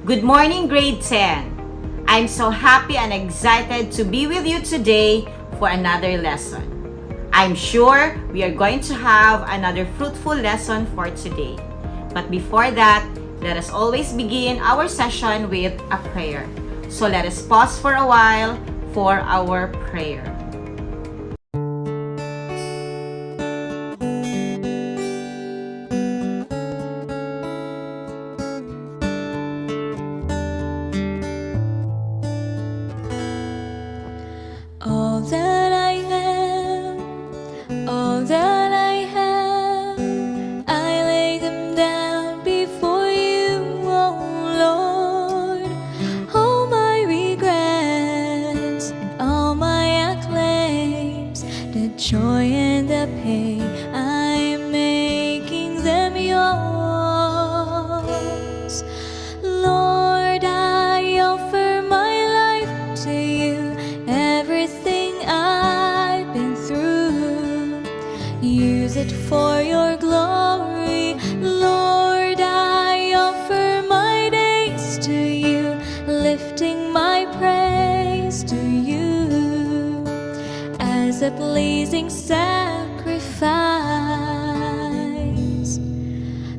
Good morning, grade 10. I'm so happy and excited to be with you today for another lesson. I'm sure we are going to have another fruitful lesson for today. But before that, let us always begin our session with a prayer. So let us pause for a while for our prayer. All that I am, all that I have, I lay them down before you, oh Lord. All my regrets and all my acclaims, the joy and the pain, I'm making them yours. Lord, I offer my life to you. Everything I've been through, use it for your glory. Lord, I offer my days to you, lifting my praise to you as a pleasing sacrifice.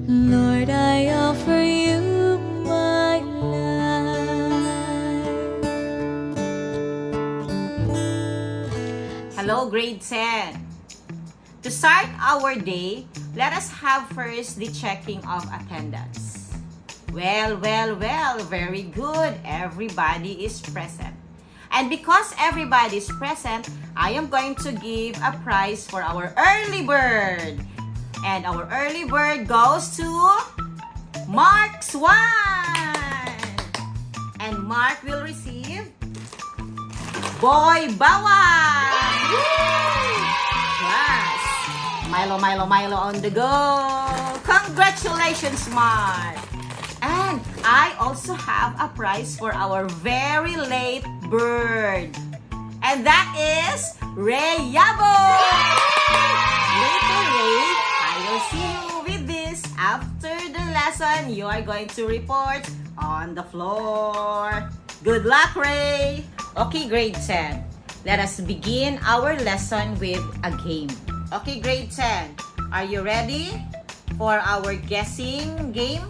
Lord, I offer you my life. Hello, grade 10. To start our day, let us have first the checking of attendance. Well, very good. Everybody is present. And because everybody is present, I am going to give a prize for our early bird. And our early bird goes to Mark Swan. And Mark will receive Boy Bawang! Class! Milo on the go! Congratulations, Mark! And I also have a prize for our very late bird. And that is Ray Yabo! Later, Ray, I will see you with this. After the lesson, you are going to report on the floor. Good luck, Ray! Okay, grade 10. Let us begin our lesson with a game. Okay, grade 10. Are you ready for our guessing game?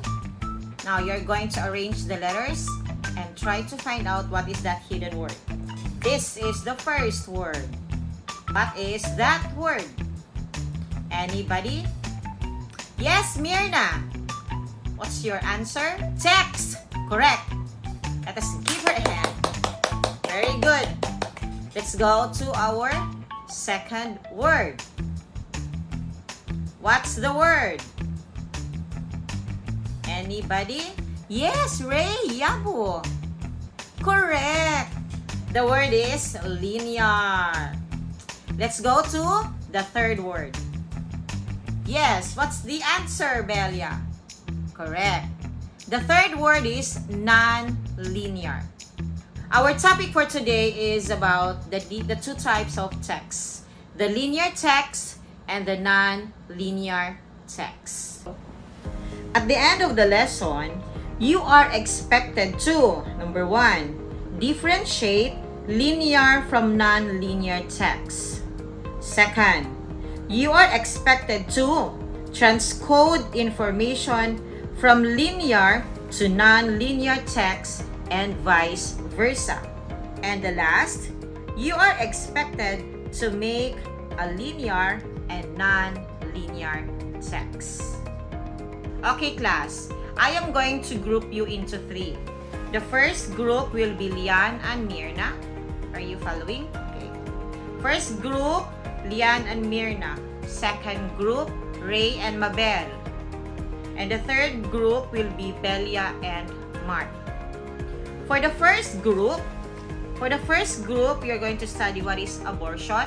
Now, you're going to arrange the letters and try to find out what is that hidden word. This is the first word. What is that word? Anybody? Yes, Mirna. What's your answer? Text. Correct. Let us give her a hand. Very good. Let's go to our second word. What's the word? Anybody? Yes, Ray Yabo. Correct. The word is linear. Let's go to the third word. Yes, what's the answer, Belia? Correct. The third word is non-linear. Our topic for today is about the two types of text. The linear text and the non-linear text. At the end of the lesson, you are expected to, number 1, differentiate linear from non-linear text. Second, you are expected to transcode information from linear to non-linear text and vice versa. And the last, you are expected to make a linear and non-linear text. Okay, class, I am going to group you into 3. The first group will be Lian and Mirna. Are you following? Okay. First group, Lian and Mirna. Second group, Ray and Mabel. And the third group will be Belia and Mark. For the first group, you're going to study what is abortion.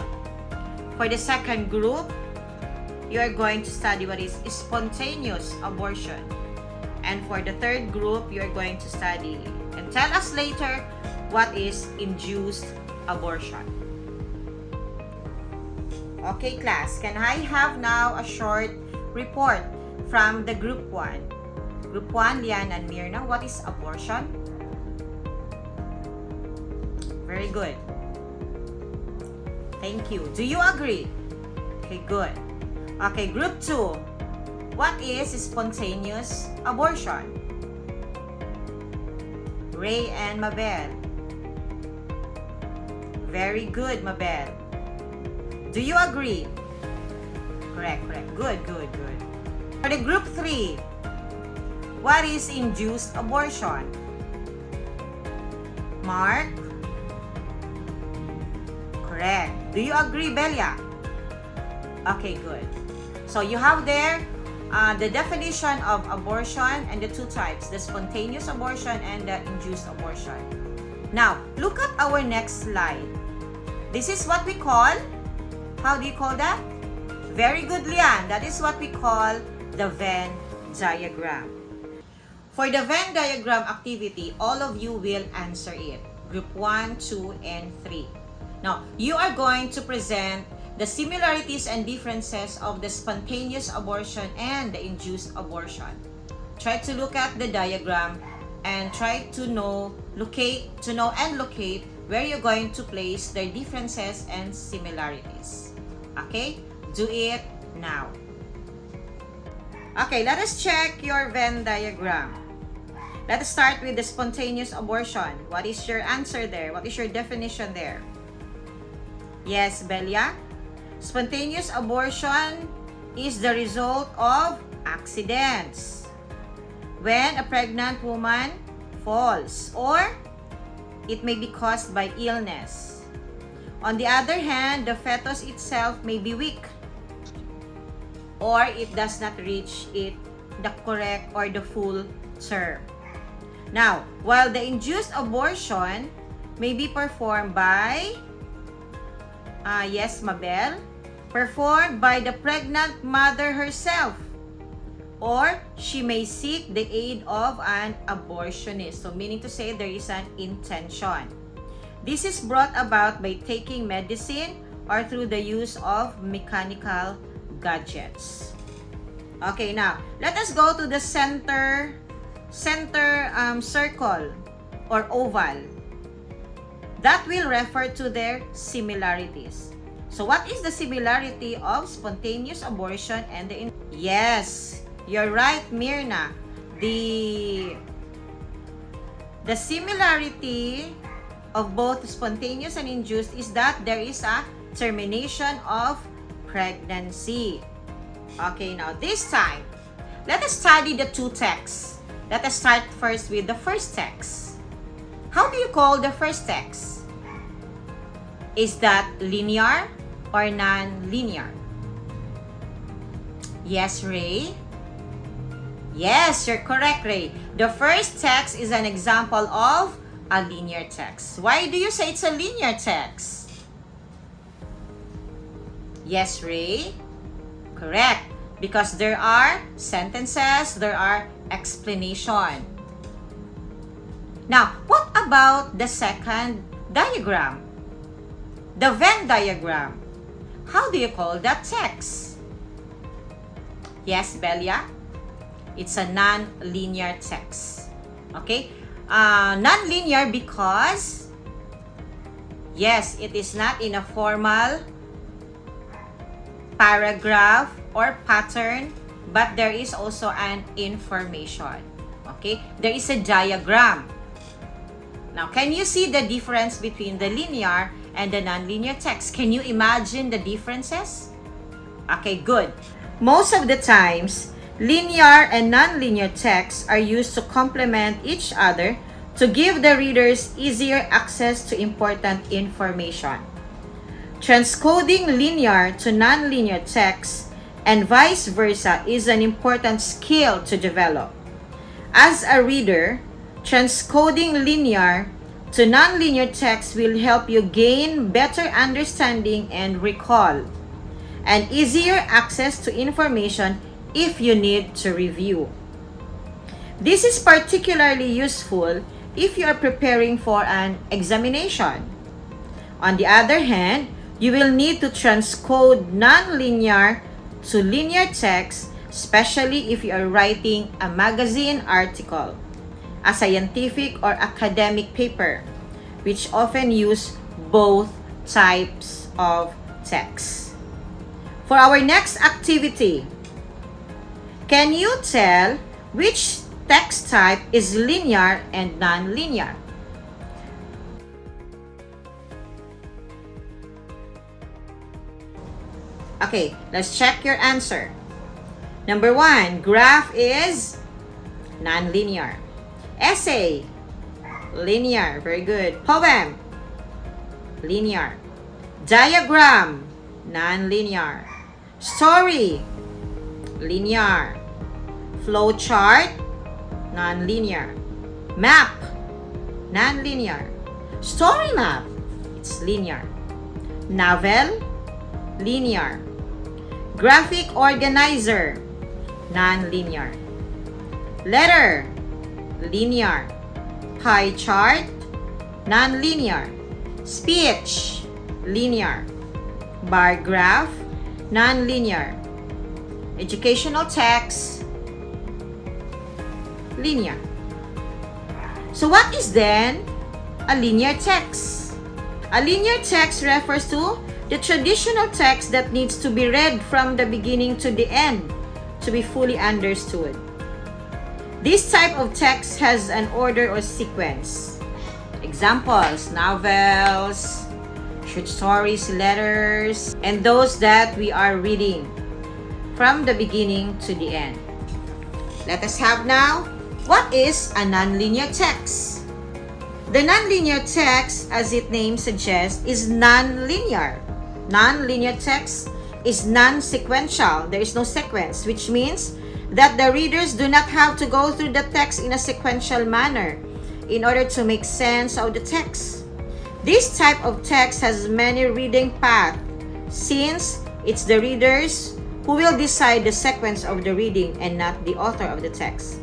For the second group, you are going to study what is spontaneous abortion. And for the third group, you are going to study and tell us later what is induced abortion. Okay, class, can I have now a short report from the group 1? Group 1, Lian and Mirna, what is abortion? Very good. Thank you. Do you agree? Okay, good. Okay, Group 2, what is spontaneous abortion? Ray and Mabel. Very good, Mabel. Do you agree? Correct. Good. For the Group 3, what is induced abortion? Mark? Correct. Do you agree, Belia? Okay, good. So you have there the definition of abortion and the two types, the spontaneous abortion and the induced abortion. Now, look at our next slide. This is what we call, how do you call that? Very good, Lian. That is what we call the Venn diagram. For the Venn diagram activity, all of you will answer it. Group 1, 2, and 3. Now, you are going to present the similarities and differences of the spontaneous abortion and the induced abortion. Try to look at the diagram and try to locate where you're going to place their differences and similarities. Okay? Do it now. Okay, let us check your Venn diagram. Let us start with the spontaneous abortion. What is your answer there? What is your definition there? Yes, Belia? Spontaneous abortion is the result of accidents. When a pregnant woman falls, or it may be caused by illness. On the other hand, the fetus itself may be weak, or it does not reach the correct or the full term. Now, while the induced abortion may be performed by, yes, Mabel, performed by the pregnant mother herself, or she may seek the aid of an abortionist. So, meaning to say there is an intention. This is brought about by taking medicine or through the use of mechanical gadgets. Okay, now, let us go to the center circle or oval. That will refer to their similarities. So, what is the similarity of spontaneous abortion and the... Yes, you're right, Mirna. The similarity of both spontaneous and induced is that there is a termination of pregnancy. Okay, now this time, let us study the two texts. Let us start first with the first text. How do you call the first text? Is that linear or non-linear? Yes, Ray? Yes, you're correct, Ray. The first text is an example of a linear text. Why do you say it's a linear text? Yes, Ray? Correct. Because there are sentences, there are explanation. Now, what about the second diagram? The Venn diagram. How do you call that text? Yes, Belia? It's a non-linear text. Okay? Non-linear because, yes, it is not in a formal paragraph or pattern, but there is also an information. Okay? There is a diagram. Now, can you see the difference between the linear and the non-linear text? Can you imagine the differences? Okay, good. Most of the times, linear and non-linear texts are used to complement each other to give the readers easier access to important information. Transcoding linear to non-linear text and vice versa is an important skill to develop. As a reader, transcoding linear to non-linear text will help you gain better understanding and recall, and easier access to information if you need to review. This is particularly useful if you are preparing for an examination. On the other hand, you will need to transcode non-linear to linear text especially if you are writing a magazine article, a scientific or academic paper, which often use both types of text. For our next activity, can you tell which text type is linear and non-linear? Okay, let's check your answer. Number 1, graph is non-linear. Essay, linear. Very good. Poem, linear. Diagram, non-linear. Story, linear. Flowchart, non-linear. Map, non-linear. Story map, it's linear. Novel, linear. Graphic organizer, non-linear. Letter, linear. Pie chart, non-linear. Speech, linear. Bar graph, non-linear. Educational text, linear. So what is then a linear text? A linear text refers to the traditional text that needs to be read from the beginning to the end to be fully understood. This type of text has an order or sequence. Examples, novels, short stories, letters, and those that we are reading from the beginning to the end. Let us have now, what is a nonlinear text? The nonlinear text, as its name suggests, is nonlinear. Nonlinear text is non-sequential. There is no sequence, which means that the readers do not have to go through the text in a sequential manner in order to make sense of the text. This type of text has many reading paths, since it's the readers who will decide the sequence of the reading and not the author of the text.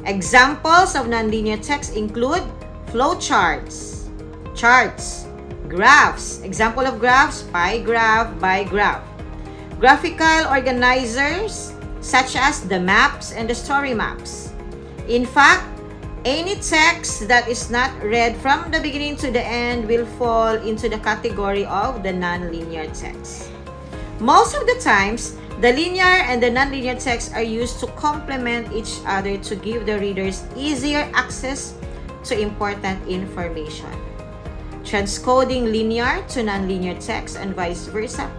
Examples of nonlinear text include flowcharts, charts, graphs. Example of graphs, pie graph, bar graph. Graphical organizers such as the maps and the story maps. In fact, any text that is not read from the beginning to the end will fall into the category of the nonlinear text. Most of the times, the linear and the nonlinear text are used to complement each other to give the readers easier access to important information. Transcoding linear to nonlinear text and vice versa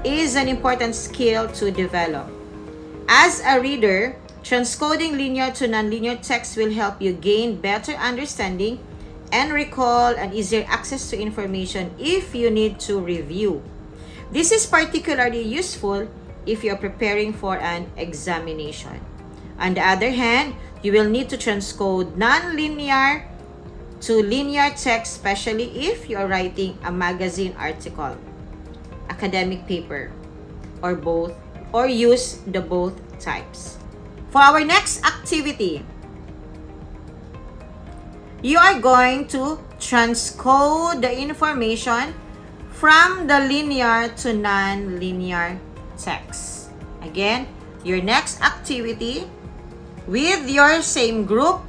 is an important skill to develop. As a reader, transcoding linear to nonlinear text will help you gain better understanding and recall and easier access to information if you need to review. This is particularly useful if you are preparing for an examination. On the other hand, you will need to transcode nonlinear to linear text, especially if you are writing a magazine article, academic paper, or both, or use the both types. For our next activity, you are going to transcode the information from the linear to non-linear text. Again, your next activity with your same group,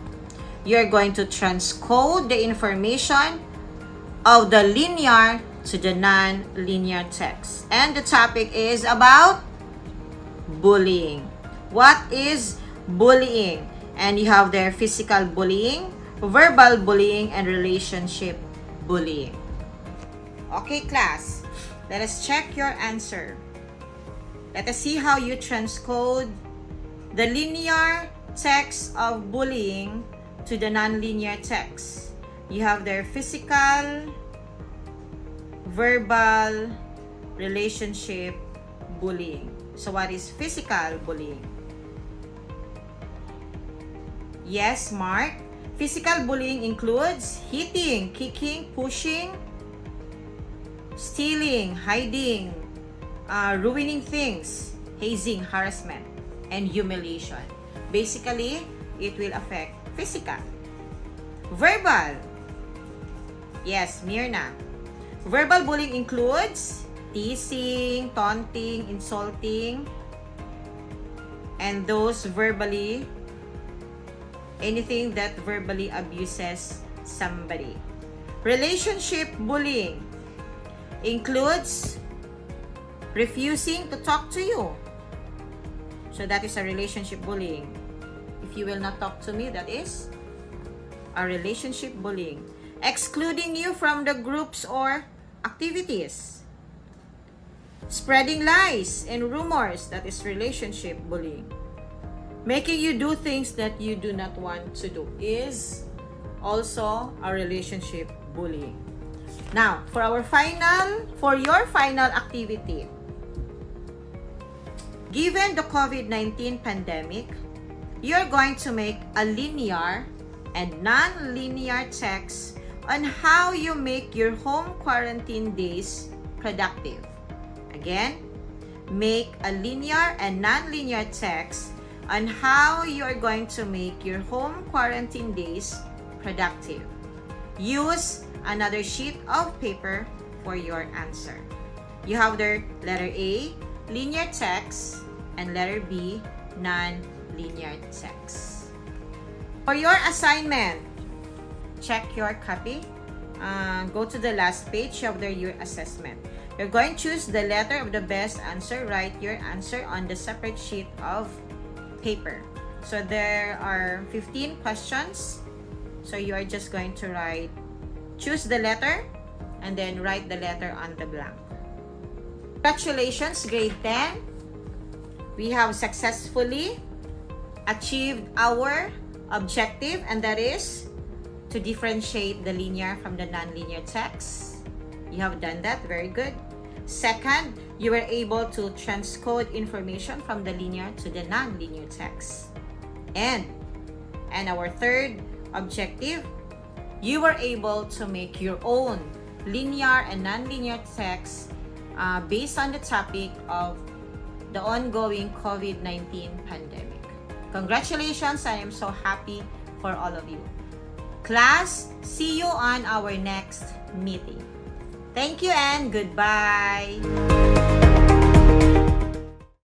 you're going to transcode the information of the linear to the non-linear text. And the topic is about bullying. What is bullying? And you have there physical bullying, verbal bullying, and relationship bullying. Okay, class, let us check your answer. Let us see how you transcode the linear text of bullying to the non-linear text. You have their physical, verbal, relationship bullying. So what is physical bullying? Yes, Mark. Physical bullying includes hitting, kicking, pushing, stealing, hiding, ruining things, hazing, harassment, and humiliation. Basically, it will affect physical. Verbal. Yes, Mirna. Verbal bullying includes teasing, taunting, insulting, and those verbally, anything that verbally abuses somebody. Relationship bullying includes refusing to talk to you. So that is a relationship bullying. If you will not talk to me, that is a relationship bullying. Excluding you from the groups or activities. Spreading lies and rumors, that is relationship bullying. Making you do things that you do not want to do is also a relationship bullying. Now, for your final activity, given the COVID-19 pandemic, you're going to make a linear and non-linear text on how you make your home quarantine days productive. Again, make a linear and non-linear text on how you are going to make your home quarantine days productive. Use another sheet of paper for your answer. You have the letter A, linear text, and letter B, non-linear text. For your assignment, check your copy. Go to the last page of your assessment. You're going to choose the letter of the best answer. Write your answer on the separate sheet of paper. So there are 15 questions. So you are just going to choose the letter and then write the letter on the blank. Congratulations, grade 10. We have successfully achieved our objective, and that is to differentiate the linear from the non-linear text. You have done that, very good. Second, you were able to transcode information from the linear to the non-linear text. And our third objective, you were able to make your own linear and non-linear text based on the topic of the ongoing COVID-19 pandemic. Congratulations, I am so happy for all of you. Class, see you on our next meeting. Thank you and goodbye.